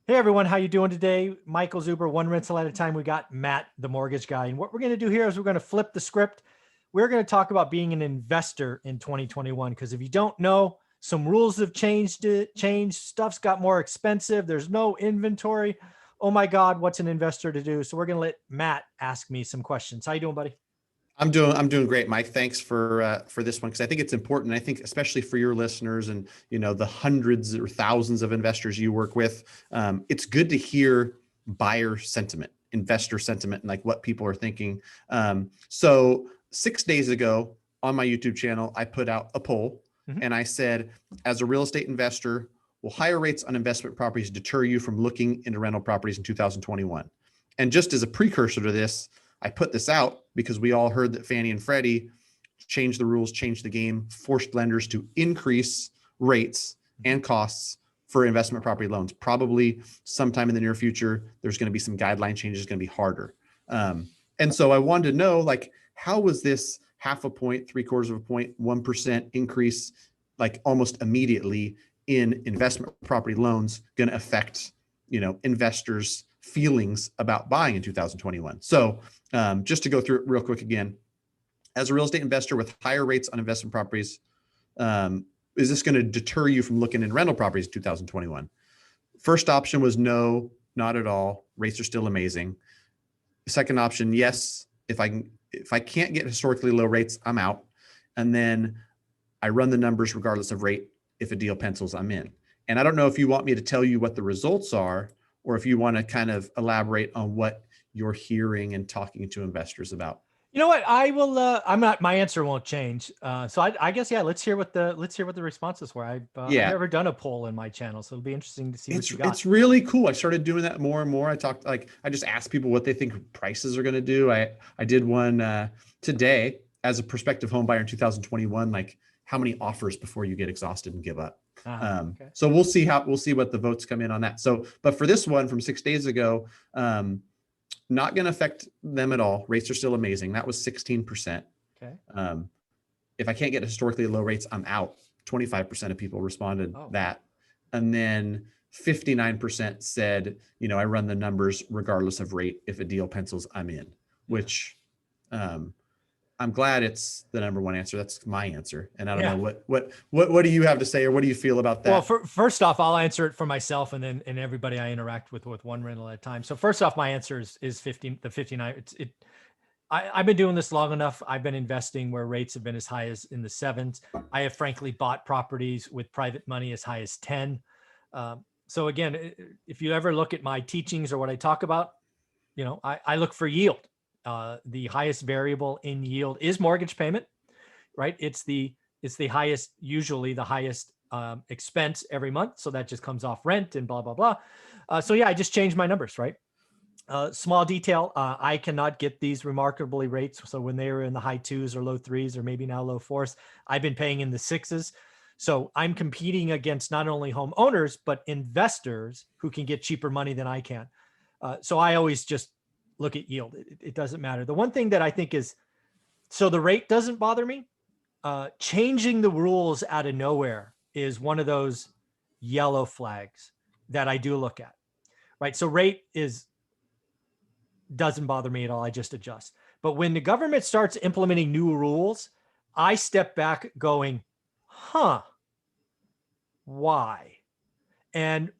Hey everyone, how you doing today? Michael Zuber, one rental at a time. We got Matt, the mortgage guy. And what we're going to do here is we're going to flip the script. We're going to talk about being an investor in 2021. Because if you don't know, some rules have changed. Stuff's got more expensive. There's no inventory. Oh my God, what's an investor to do? So we're going to let Matt ask me some questions. How you doing, buddy? I'm doing great, Mike. Thanks for this one because I think it's important. I think especially for your listeners and the hundreds or thousands of investors you work with, it's good to hear buyer sentiment, investor sentiment, and like what people are thinking. So 6 days ago on my YouTube channel, I put out a poll and I said, as a real estate investor, will higher rates on investment properties deter you from looking into rental properties in 2021? And just as a precursor to this, I put this out because we all heard that Fannie and Freddie changed the rules, changed the game, forced lenders to increase rates and costs for investment property loans. Probably sometime in the near future, there's going to be some guideline changes, going to be harder. And so I wanted to know, like, how was this half a point, 3/4 of a point, 1% increase, like almost immediately in investment property loans going to affect, investors' feelings about buying in 2021? So just to go through it real quick again, as a real estate investor with higher rates on investment properties, is this going to deter you from looking in rental properties in 2021? First option was no, not at all. Rates are still amazing. Second option, yes. If I can't get historically low rates, I'm out. And then I run the numbers regardless of rate. If a deal pencils, I'm in. And I don't know if you want me to tell you what the results are, or if you want to kind of elaborate on what you're hearing and talking to investors about. You know what? I will. I'm not. My answer won't change. So I guess yeah. Let's hear what the responses were. I've Yeah, never done a poll in my channel, so it'll be interesting to see what you got. it's really cool. I started doing that more and more. I just ask people what they think prices are going to do. I did one today as a prospective home buyer in 2021. Like, how many offers before you get exhausted and give up? Okay. So we'll see what the votes come in on that. So, but for this one from 6 days ago, not going to affect them at all. Rates are still amazing. That was 16%. Okay. If I can't get historically low rates, I'm out. 25% of people responded that. And then 59% said, I run the numbers regardless of rate. If a deal pencils, I'm in, which I'm glad it's the number one answer. That's my answer. And I don't know what do you have to say, or what do you feel about that? Well, first off, I'll answer it for myself and then everybody I interact with one rental at a time. So first off, my answer is 59. I've been doing this long enough. I've been investing where rates have been as high as in the 7s. I have frankly bought properties with private money as high as 10. So again, if you ever look at my teachings or what I talk about, I look for yield. The highest variable in yield is mortgage payment, right? It's the highest, usually the highest expense every month. So that just comes off rent and blah, blah, blah. So yeah, I just changed my numbers, right? Small detail, I cannot get these remarkably rates. So when they were in the high 2s or low 3s, or maybe now low 4s, I've been paying in the 6s. So I'm competing against not only homeowners, but investors who can get cheaper money than I can. So I always just look at yield. It doesn't matter. The one thing that I think is, so the rate doesn't bother me. Changing the rules out of nowhere is one of those yellow flags that I do look at, right? So rate doesn't bother me at all. I just adjust. But when the government starts implementing new rules, I step back going, why? And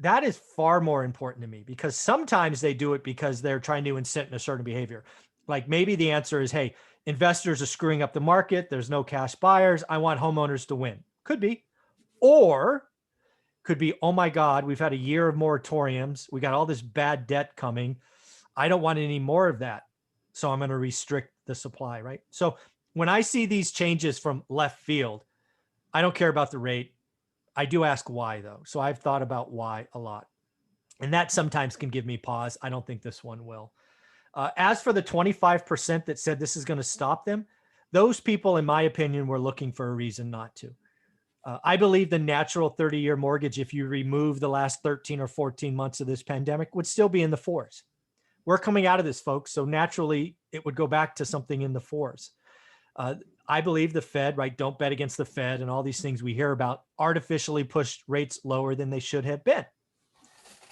that is far more important to me, because sometimes they do it because they're trying to incent a certain behavior. Like maybe the answer is, hey, investors are screwing up the market. There's no cash buyers. I want homeowners to win. Could be. Or could be, oh my God, we've had a year of moratoriums. We got all this bad debt coming. I don't want any more of that. So I'm going to restrict the supply, right? So when I see these changes from left field, I don't care about the rate. I do ask why, though. So I've thought about why a lot. And that sometimes can give me pause. I don't think this one will. As for the 25% that said this is going to stop them, those people, in my opinion, were looking for a reason not to. I believe the natural 30-year mortgage, if you remove the last 13 or 14 months of this pandemic, would still be in the 4s. We're coming out of this, folks. So naturally, it would go back to something in the 4s. I believe the Fed, right? Don't bet against the Fed and all these things we hear about, artificially pushed rates lower than they should have been.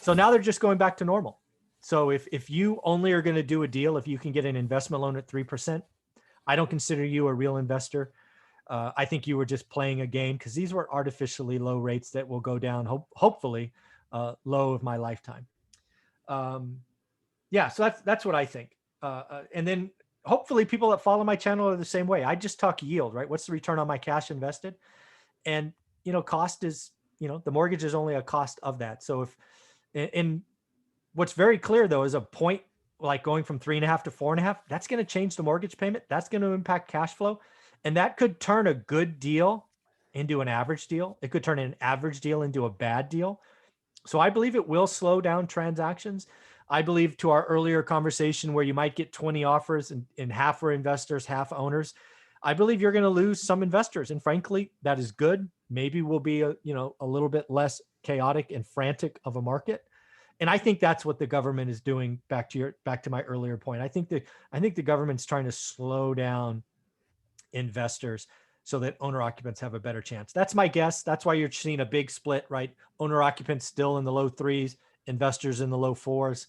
So now they're just going back to normal. So if you only are going to do a deal, if you can get an investment loan at 3%, I don't consider you a real investor. I think you were just playing a game because these were artificially low rates that will go down, hopefully, low of my lifetime. Yeah, so that's what I think. And then hopefully people that follow my channel are the same way. I just talk yield, right? What's the return on my cash invested? And, cost is, the mortgage is only a cost of that. So and what's very clear though, is a point like going from 3.5 to 4.5, that's going to change the mortgage payment. That's going to impact cash flow. And that could turn a good deal into an average deal. It could turn an average deal into a bad deal. So I believe it will slow down transactions. I believe, to our earlier conversation where you might get 20 offers and half are investors, half owners, I believe you're going to lose some investors. And frankly, that is good. Maybe we'll be a little bit less chaotic and frantic of a market. And I think that's what the government is doing. Back to my earlier point. I think the government's trying to slow down investors so that owner occupants have a better chance. That's my guess. That's why you're seeing a big split, right? Owner occupants still in the low 3s, investors in the low 4s.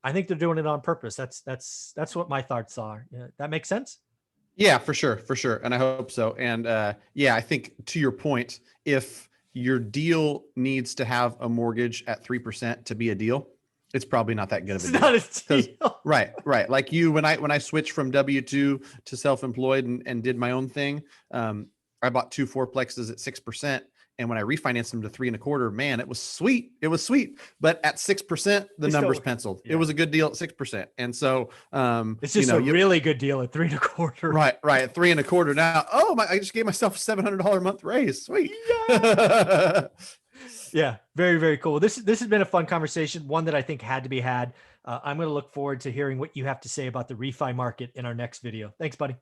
I think they're doing it on purpose. That's what my thoughts are. Yeah, that makes sense. Yeah, for sure. And I hope so. And I think to your point, if your deal needs to have a mortgage at 3% to be a deal, it's probably not that good of a deal. It's not a deal. Right. Like you, when I switched from W-2 to self-employed and did my own thing, I bought 2 fourplexes at 6%. And when I refinanced them to 3.25, man, it was sweet. But at 6%, the numbers penciled. Yeah. It was a good deal at 6%. And so, it's just a really good deal at 3.25. Right. At 3.25 now. I just gave myself a $700 a month raise. Sweet. Yeah. Yeah. Very, very cool. This has been a fun conversation. One that I think had to be had. I'm going to look forward to hearing what you have to say about the refi market in our next video. Thanks, buddy.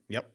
Yep.